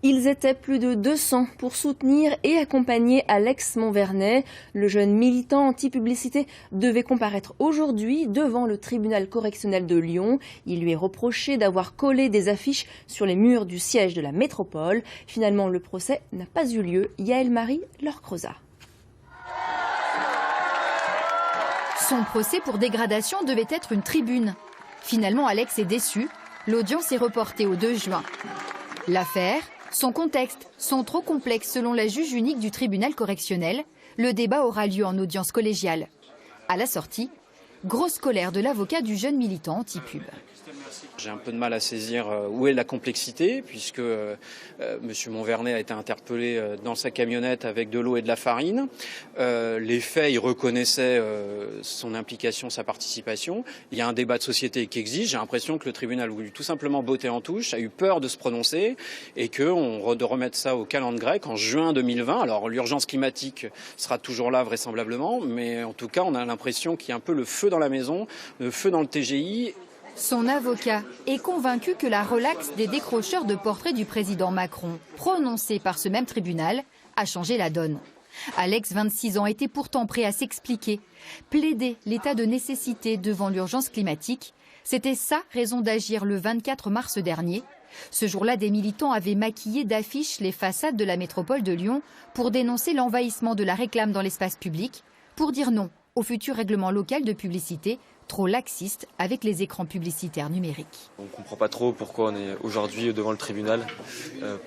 Ils étaient plus de 200 pour soutenir et accompagner Alex Monvernet. Le jeune militant anti-publicité devait comparaître aujourd'hui devant le tribunal correctionnel de Lyon. Il lui est reproché d'avoir collé des affiches sur les murs du siège de la métropole. Finalement, le procès n'a pas eu lieu. Yaël Marie leur creusa. Son procès pour dégradation devait être une tribune. Finalement, Alex est déçu. L'audience est reportée au 2 juin. L'affaire, son contexte sont trop complexes selon la juge unique du tribunal correctionnel. Le débat aura lieu en audience collégiale. À la sortie, grosse colère de l'avocat du jeune militant anti-pub. J'ai un peu de mal à saisir où est la complexité, puisque M. Monvernet a été interpellé dans sa camionnette avec de l'eau et de la farine. Les faits, il reconnaissait son implication, sa participation. Il y a un débat de société qui existe. J'ai l'impression que le tribunal a voulu tout simplement botter en touche, a eu peur de se prononcer et qu'on remettre ça au calendrier grec en juin 2020. Alors l'urgence climatique sera toujours là vraisemblablement, mais en tout cas on a l'impression qu'il y a un peu le feu dans la maison, le feu dans le TGI. Son avocat est convaincu que la relaxe des décrocheurs de portraits du président Macron, prononcée par ce même tribunal, a changé la donne. Alex, 26 ans, était pourtant prêt à s'expliquer. Plaider l'état de nécessité devant l'urgence climatique, c'était sa raison d'agir le 24 mars dernier. Ce jour-là, des militants avaient maquillé d'affiches les façades de la métropole de Lyon pour dénoncer l'envahissement de la réclame dans l'espace public, pour dire non au futur règlement local de publicité, trop laxiste avec les écrans publicitaires numériques. On ne comprend pas trop pourquoi on est aujourd'hui devant le tribunal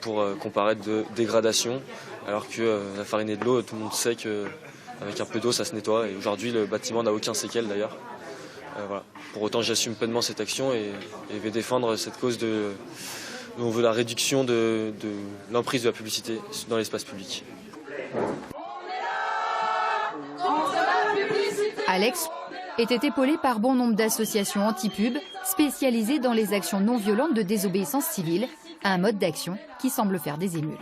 pour comparaître de dégradation, alors que la farine et de l'eau, tout le monde sait qu'avec un peu d'eau, ça se nettoie. Et aujourd'hui, le bâtiment n'a aucun séquelle d'ailleurs. Voilà. Pour autant, j'assume pleinement cette action et vais défendre cette cause où on veut la réduction de l'emprise de la publicité dans l'espace public. Alex était épaulé par bon nombre d'associations anti-pub spécialisées dans les actions non violentes de désobéissance civile, un mode d'action qui semble faire des émules.